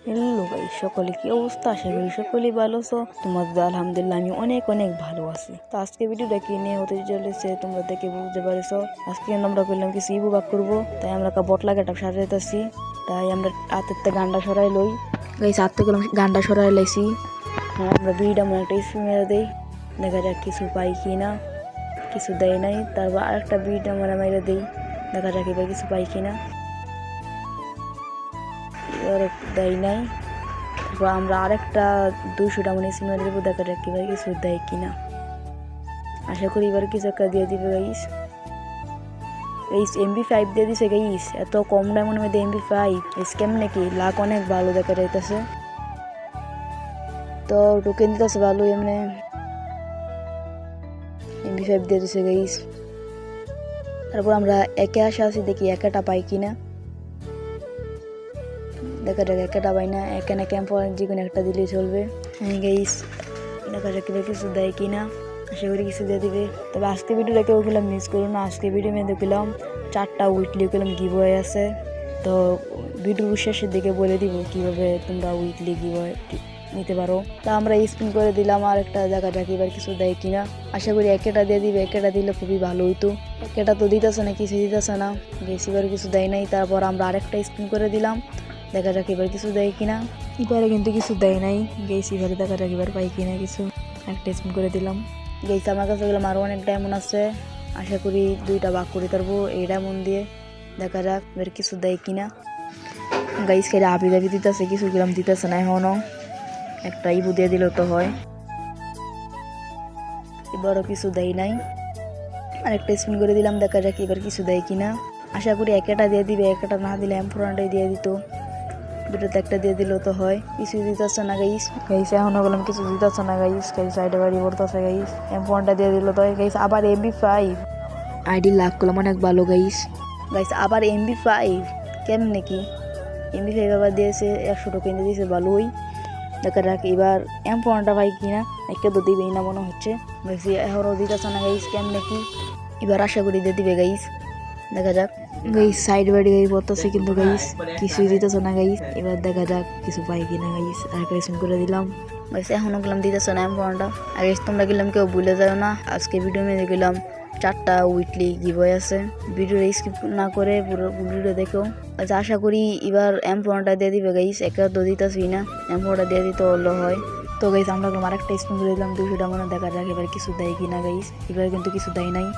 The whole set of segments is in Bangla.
হ্যালো গাইস, সকলে কি অবস্থা? আশা করি সকলেই ভালো আছো। তোমাদের আলহামদুলিল্লাহ আমি অনেক অনেক ভালো আছি। তো আজকে ভিডিওটা কি নিয়ে হতে চলেছে তোমরা দেখে বুঝতে পারছো। আজকে আমরা করলাম কিছু ইবু বাক করবো, তাই আমরা বটলা গেটা সাজাইতেছি। তাই আমরা হাতের থেকে গান্ডা সরাই লই গাইস, হাত থেকে গান্ডা সরাই লাইছি। আমরা বিড়িটা মনে একটা স্প্রে মেরে দিই, দেখা যাক কিছু পাই কি না। কিছু দেয় নাই, তারপর আরেকটা বিড়িটা মনে মেরে দিই, দেখা যাক এবার কিছু পাই কিনা। এবার দেয় নাই, তারপর আমরা আরেকটা 200টা মনে সিনেমা দেবো, দেখা যাক এবার কিছু দেয় কিনা। আশা করি এবার কিছু একটা দিয়ে দিবে গাইস। MB5 দিয়ে দিছে গাইস, এত কম দামের মধ্যে MB5 স্ক্যাম নাকি? লাখ অনেক ভালো দেখা যাইতেছে। তো টোকেন দিতেছে ভালো, এমনি MB5 দিয়ে দিছে গাইস। তারপর আমরা একে আসা আছি, দেখি একাটা পাই কিনা। দেখা যাক একাটা পাই না, একে না ক্যাম্প যে কোনো একটা দিলেই চলবে। হ্যাঁ গাইস, দেখা যাক কিছু দেয় কিনা। আশা করি কিছু দিয়ে দিবে। তবে আজকে ভিডিওটা কেউ গেলাম মিস করো না। আজকে ভিডিও মেয়ে দেখলাম 4টা উইকলি গেলাম গিভ ওয়ে আছে। তো ভিডিওর শেষের দিকে বলে দিব কিভাবে তোমরা উইকলি গিভ ওয়ে নিতে পারো। তা আমরা স্পিন করে দিলাম আর একটা জায়গা যাকে এবার কিছু দেয় কিনা। আশা করি একেটা দিয়ে দিবে, একেটা দিলে খুবই ভালো হইতো। একেটা তো দিতেছে না, কিছু দিতেছে না, বেশি এবার কিছু দেয় নাই। তারপর আমরা আরেকটা স্পিন করে দিলাম, দেখা যাক এবার কিছু দেয় কিনা। এবারে কিন্তু কিছু দেয় নাই গেছি, এবারে দেখা যাক এবার পাই কিনা কিছু। একটা স্পিন করে দিলাম গেছি। আমার কাছে গেলাম আরও অনেক ডায়মন্ড আছে, আশা করি 2টা ভাগ করে পারবো এই ডায়মন্ড দিয়ে। দেখা যাক এবার কিছু দেয় কিনা। গাইস খেলে আবি দাবি দিতেছে, কিছু গ্রাম দিতেছে না এখনও। একটা ইবু দিয়ে দিলেও তো হয়। এবারও কিছু দেয় নাই, আরেকটা স্পিন করে দিলাম, দেখা যাক এবার কিছু দেয় কিনা। আশা করি একটা দিয়ে দিবে, একটা না দিলে এমফোরানটাই দিয়ে দিত। দুটোতে একটা দিয়ে দিলেও তো হয়। কিছু দিতেছে না গাইস। এখনো বললাম কিছু দিতেছে না গাইস। সাইডে বাড়ি পড়তেছে গাইস। M1টা দিয়ে দিল তো গাইস। আবার MB5 আইডি লাভ করলাম অনেক ভালো গাইস। আবার MB5 কেমনে কি? MB5 আবার দিয়েছে 100 টোকেন দিয়েছে, ভালোই। দেখা যাক এবার M1টা পাই কিনা। একটা তো দিবেই না মনে হচ্ছে। এখনও দিতেছে না গাইস, কেমনে কি? এবার আশা করি দিয়ে দিবে গাইস, দেখা যাক। গাইস সাইড বাড়ি গাই পড়তেছে কিন্তু গাইস কিছুই দিতেছে না গাইস। এবার দেখা যাক কিছু পাই কিনা গাইস। আরেকটা স্পিন করে দিলাম গাইস, এখনো গেলাম দিতেছে না M1টা। আর গাইস তোমরা গেলাম কেউ ভুলে যাও না, আজকে ভিডিও মেয়ে গেলাম 4টা উইকলি গিভওয়ে আছে। ভিডিওটা স্কিপ না করে পুরো ভিডিওটা দেখো। আচ্ছা আশা করি এবার M1টা দিয়ে দিবে গাইস। একা তো দিতেছই না, M1টা দিয়ে দিতে হলো হয়। তো গাইস আমরা আরেকটা স্পিন করে দিলাম 200টা মনে, দেখা যাক এবার কিছু দেয় কিনা গাইস। এবার কিন্তু কিছু দেয় নাই।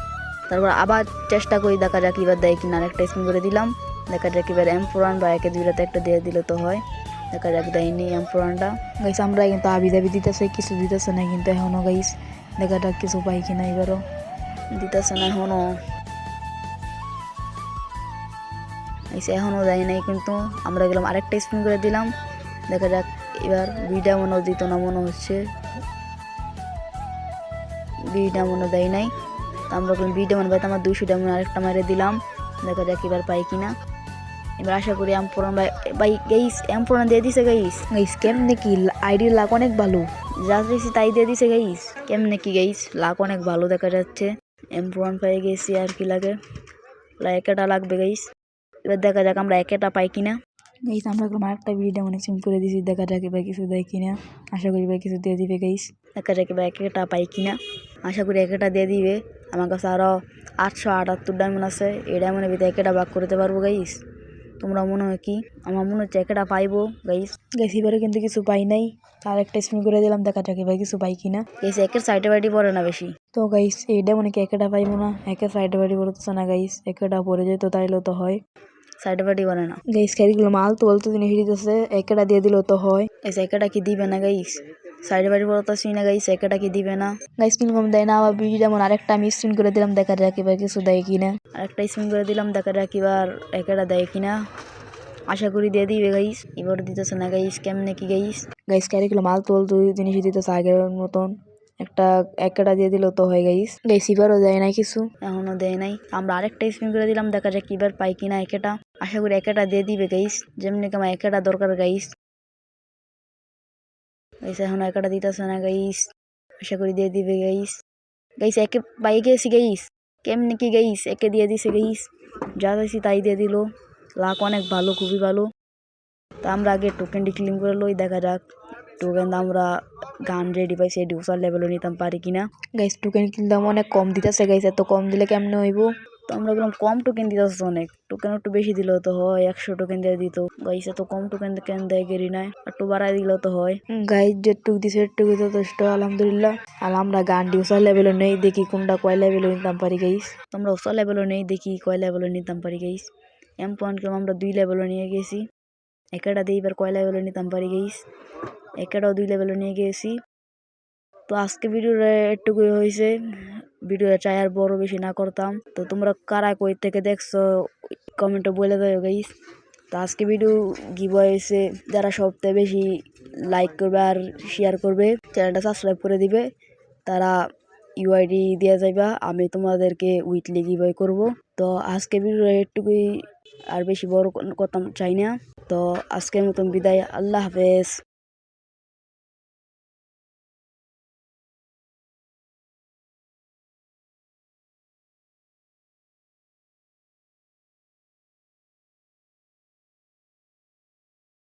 তারপর আবার চেষ্টা করি, দেখা যাক এবার দেয় কিনা। আরেকটা স্পিন করে দিলাম, দেখা যাক এবার M4 বা 1-2টাতে একটা দিয়ে দিলে তো হয়। দেখা যাক দেয়নি M4টা গাইস। আমরা কিন্তু আবি দাবি দিতেছে, কিছু দিতেছে না কিন্তু এখনো গাইস। দেখা যাক কিছু পাই কিনা। এবারও দিতেছে না এখনো গাইস, এখনো দেয় নাই কিন্তু। আমরা গেলাম আরেকটা স্পিন করে দিলাম, দেখা যাক এবার বিটা মনে দিত না মনে হচ্ছে। বিটা মনে দেয় নাই। আমরা বিটা মনে পাইতাম, আমার 200টা মনে আরেকটা মারে দিলাম, দেখা যাক এবার পাই কিনা। এবার আশা করি M4 ভাই গাইস, M4 দিয়ে দিছে গাইস কেমনে কি? আইডির লাক অনেক ভালো, যা চাইছি তাই দিয়ে দিছে গাইস। কেমনে কি গাইস, লাক অনেক ভালো দেখা যাচ্ছে। M4 পেয়ে গেছি, আর কি লাগে? একটা লাগবে গাইস। এবার দেখা যাক আমরা একটা পাই কিনা গাইস। আমরা আরেকটা ভিডিও মনে সিম করে দিছি, দেখা যাক এবার কিছু দেয় কিনা। আশা করি ভাই কিছু দিয়ে দিবে গাইস। দেখা যাক এবার একটা পাই কিনা। আশা করি একটা দিয়ে দিবে। আমার কাছে আরও 878 ডায়মন্ড আছে, এই ডায়মন্ডের ভিতরে একটা ভাগ করতে পারবো গাইস। তোমরা মনে হয় কি? আমার মনে হচ্ছে একটা পাইবো গাইস। এবারে কিন্তু কিছু পাই নাই। আর একটা স্পিন করে দিলাম, দেখা যাক এবার কিছু পাই কিনা গাইস। একের সাইডে বাড়ি পড়ে না বেশি তো গাইস, এইটা মনে কি একটা পাইবো না। একের সাইডে বাড়ি পড়তেছে না গাইস, একটা পড়ে যেত তাইলেও তো হয়। সাইডে বাড়ি পড়ে না গাইস। খেয়ারিগুলো মাল তো বলতো জিনিস দিতেছে, একটা দিয়ে দিলেও তো হয় গাইস। একটা কি দিবে না গাইস? সাইডে বাড়ি পড়তেছি না গাইস, একটা কি দিবে না গাইস? স্পিন কম দেয় না। আবার বিড়ি যেমন আরেকটা আমি স্পিন করে দিলাম, দেখা যাক এবার কিছু দেয় কিনা। আরেকটা স্পিন করে দিলাম, দেখা যাক এবার একটা দেয় কিনা। আশা করি দিয়ে দিবে গাইস। এবার দিতেছে না গাইস, কেমনে কি গাইস? ক্যারিগুলো মাল তো জিনিস দিতেছে আগের মতন। একটা দিয়ে দিল তো হয় গাইস। এবারও দেয় নাই কিছু, এখনো দেয় নাই। আমরা আরেকটা স্পিন করে দিলাম, দেখা যাক এবার পাই কিনা একটা। আশা করি একটা দিয়ে দিবে গাইস, যেমনি আমার একটা দরকার গাইস। এখনো একটা দিতেছে না গাইস, আশা করি দিয়ে দিবে গাইস। একে পাই গেছি গাইস, কেমনে কি গাইস? একে দিয়ে দিছে গাইস, যা চাইছি তাই দিয়ে দিল। লাক অনেক ভালো, খুবই ভালো। তো আমরা আগে টোকেনটি ক্লেম করে লই, দেখা যাক টোকেন আমরা গান রেডি পাইছি এটি উসার লেভেলও নিতাম পারি কিনা। গাইস টোকেন কিনতাম অনেক কম দিতেছে গাইস, এত কম দিলে কেমনে হইব। তো আমরা বললাম কম টোকেন দিতেছে, অনেক টোকেন একটু বেশি দিলেও তো হয়, 100 টোকেন দিয়ে দিত। গাইস এত কম টোকেন কেন দেয় গেরি নাই, একটু বাড়াই দিলেও তো হয়। গাইস যেটুক দিছে এটুকু যথেষ্ট আলহামদুলিল্লাহ। আর আমরা গান উসার লেভেলও নেই, দেখি কোনটা কয় লেভেলও নিতাম পারি গাইস। তোমরা উসার লেভেলও নেই, দেখি কয় লেভেলও নিতাম পারি গাইস। M1 আমরা 2 লেভেলও নিয়ে গেছি, একটা দিয়ে এবার কয় লেভেলও নিতাম পারি গাইস, একটাও 2 লেভেলও নিয়ে গেছি। তো আজকে ভিডিওটা এটুকুই হয়েছে, ভিডিওটা চাই আর বড় বেশি না করতাম। তো তোমরা কারা কই থেকে দেখছো কমেন্টে বলে দাও গাইস। তো আজকে ভিডিও গিভওয়ে হয়েছে, যারা সবথেকে বেশি লাইক করবে আর শেয়ার করবে, চ্যানেলটা সাবস্ক্রাইব করে দিবে, তারা ইউআইডি দিয়ে যাইবা, আমি তোমাদেরকে উইকলি গিভওয়ে করব। তো আজকে ভিডিও এটুকুই, আর বেশি বড় করতাম চাই না। তো আজকের মতন বিদায়, আল্লাহ হাফেজ।